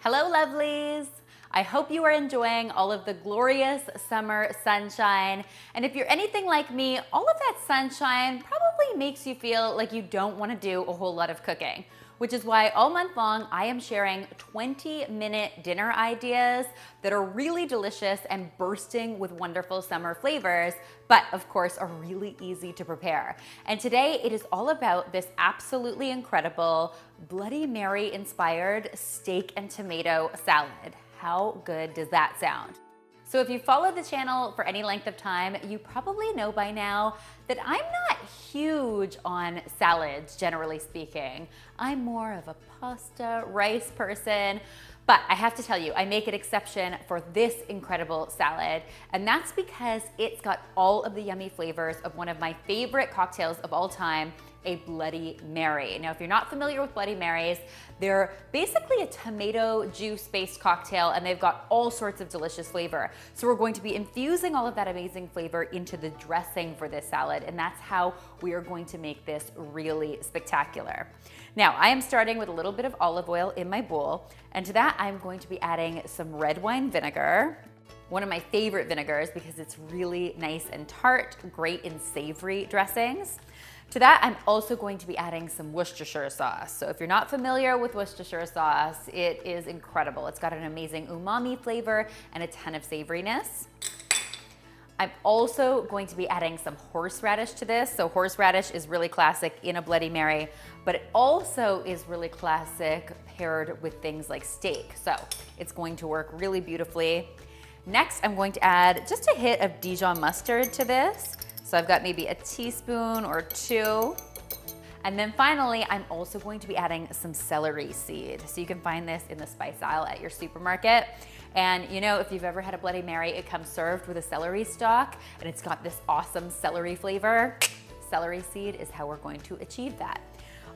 Hello, lovelies. I hope you are enjoying all of the glorious summer sunshine. And if you're anything like me, all of that sunshine probably makes you feel like you don't want to do a whole lot of cooking, which is why all month long I am sharing 20-minute dinner ideas that are really delicious and bursting with wonderful summer flavors, but of course are really easy to prepare. And today it is all about this absolutely incredible Bloody Mary inspired steak and tomato salad. How good does that sound? So if you follow the channel for any length of time, you probably know by now that I'm not huge on salads, generally speaking. I'm more of a pasta, rice person, but I have to tell you, I make an exception for this incredible salad, and that's because it's got all of the yummy flavors of one of my favorite cocktails of all time, a Bloody Mary. Now, if you're not familiar with Bloody Marys, they're basically a tomato juice-based cocktail, and they've got all sorts of delicious flavor. So we're going to be infusing all of that amazing flavor into the dressing for this salad, and that's how we are going to make this really spectacular. Now, I am starting with a little bit of olive oil in my bowl, and to that, I'm going to be adding some red wine vinegar, one of my favorite vinegars because it's really nice and tart, great in savory dressings. To that, I'm also going to be adding some Worcestershire sauce. So if you're not familiar with Worcestershire sauce, it is incredible. It's got an amazing umami flavor and a ton of savoriness. I'm also going to be adding some horseradish to this. So horseradish is really classic in a Bloody Mary, but it also is really classic paired with things like steak. So it's going to work really beautifully. Next, I'm going to add just a hit of Dijon mustard to this. So I've got maybe a teaspoon or two. And then finally, I'm also going to be adding some celery seed. So you can find this in the spice aisle at your supermarket. And you know, if you've ever had a Bloody Mary, it comes served with a celery stalk, and it's got this awesome celery flavor. Celery seed is how we're going to achieve that.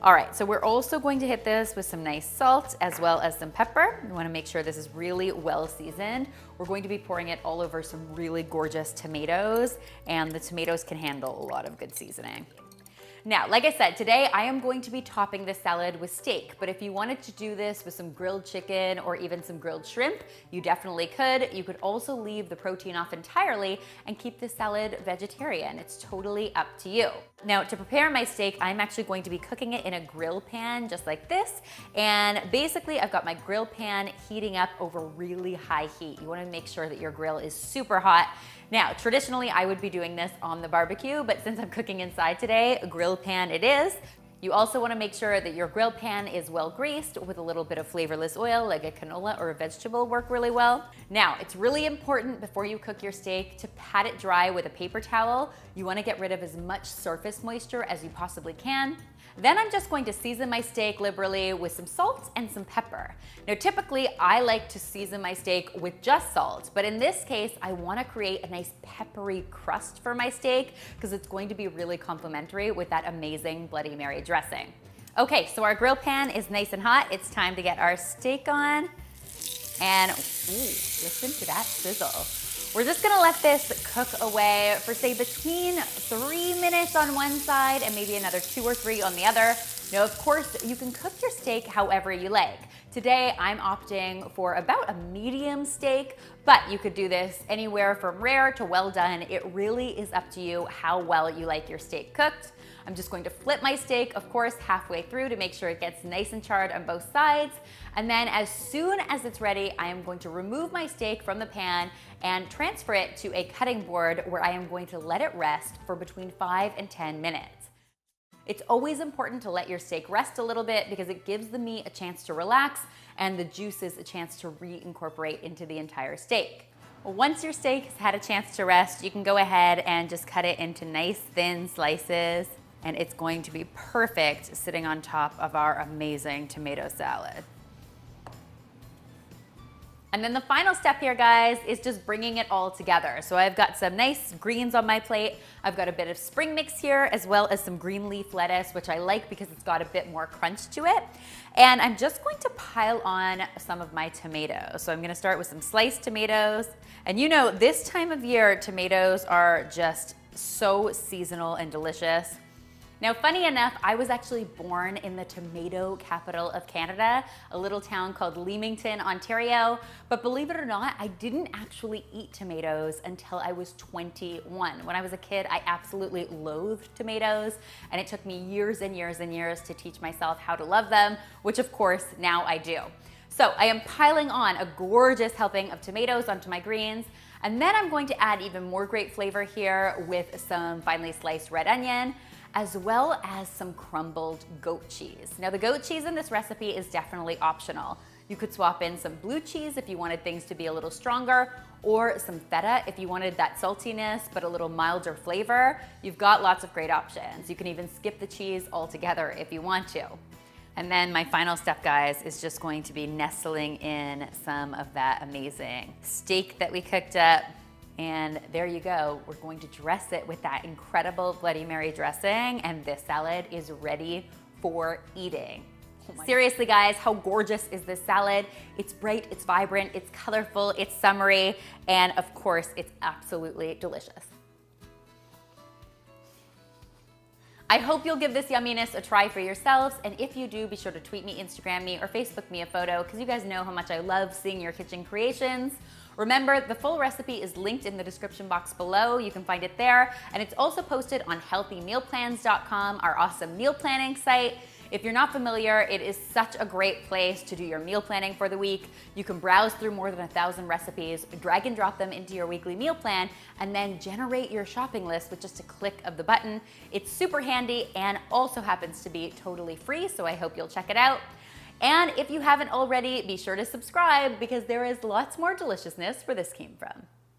All right, so we're also going to hit this with some nice salt as well as some pepper. You wanna make sure this is really well seasoned. We're going to be pouring it all over some really gorgeous tomatoes, and the tomatoes can handle a lot of good seasoning. Now, like I said, today I am going to be topping this salad with steak, but if you wanted to do this with some grilled chicken or even some grilled shrimp, you definitely could. You could also leave the protein off entirely and keep this salad vegetarian. It's totally up to you. Now, to prepare my steak, I'm actually going to be cooking it in a grill pan just like this. And basically, I've got my grill pan heating up over really high heat. You wanna make sure that your grill is super hot. Now, traditionally, I would be doing this on the barbecue, but since I'm cooking inside today, a grill pan it is. You also want to make sure that your grill pan is well greased with a little bit of flavorless oil, like a canola or a vegetable work really well. Now, it's really important before you cook your steak to pat it dry with a paper towel. You want to get rid of as much surface moisture as you possibly can. Then I'm just going to season my steak liberally with some salt and some pepper. Now, typically I like to season my steak with just salt, but in this case, I want to create a nice peppery crust for my steak because it's going to be really complementary with that amazing Bloody Mary dressing. Okay, so our grill pan is nice and hot. It's time to get our steak on. And ooh, listen to that sizzle. We're just gonna let this cook away for say between 3 minutes on one side and maybe another 2 or 3 on the other. Now, of course, you can cook your steak however you like. Today, I'm opting for about a medium steak, but you could do this anywhere from rare to well done. It really is up to you how well you like your steak cooked. I'm just going to flip my steak, of course, halfway through to make sure it gets nice and charred on both sides. And then as soon as it's ready, I am going to remove my steak from the pan and transfer it to a cutting board where I am going to let it rest for between 5 and 10 minutes. It's always important to let your steak rest a little bit because it gives the meat a chance to relax and the juices a chance to reincorporate into the entire steak. Once your steak has had a chance to rest, you can go ahead and just cut it into nice thin slices, and it's going to be perfect sitting on top of our amazing tomato salad. And then the final step here, guys, is just bringing it all together. So I've got some nice greens on my plate. I've got a bit of spring mix here, as well as some green leaf lettuce, which I like because it's got a bit more crunch to it. And I'm just going to pile on some of my tomatoes. So I'm gonna start with some sliced tomatoes. And you know, this time of year, tomatoes are just so seasonal and delicious. Now, funny enough, I was actually born in the tomato capital of Canada, a little town called Leamington, Ontario. But believe it or not, I didn't actually eat tomatoes until I was 21. When I was a kid, I absolutely loathed tomatoes, and it took me years and years and years to teach myself how to love them, which of course now I do. So I am piling on a gorgeous helping of tomatoes onto my greens, and then I'm going to add even more great flavor here with some finely sliced red onion, as well as some crumbled goat cheese. Now, the goat cheese in this recipe is definitely optional. You could swap in some blue cheese if you wanted things to be a little stronger, or some feta if you wanted that saltiness but a little milder flavor. You've got lots of great options. You can even skip the cheese altogether if you want to. And then my final step, guys, is just going to be nestling in some of that amazing steak that we cooked up. And there you go. We're going to dress it with that incredible Bloody Mary dressing, and this salad is ready for eating. Seriously, guys, how gorgeous is this salad? It's bright, it's vibrant, it's colorful, it's summery, and of course, it's absolutely delicious. I hope you'll give this yumminess a try for yourselves, and if you do, be sure to tweet me, Instagram me, or Facebook me a photo, because you guys know how much I love seeing your kitchen creations. Remember, the full recipe is linked in the description box below. You can find it there, and it's also posted on healthymealplans.com, our awesome meal planning site. If you're not familiar, it is such a great place to do your meal planning for the week. You can browse through more than 1,000 recipes, drag and drop them into your weekly meal plan, and then generate your shopping list with just a click of the button. It's super handy and also happens to be totally free, so I hope you'll check it out. And if you haven't already, be sure to subscribe because there is lots more deliciousness where this came from.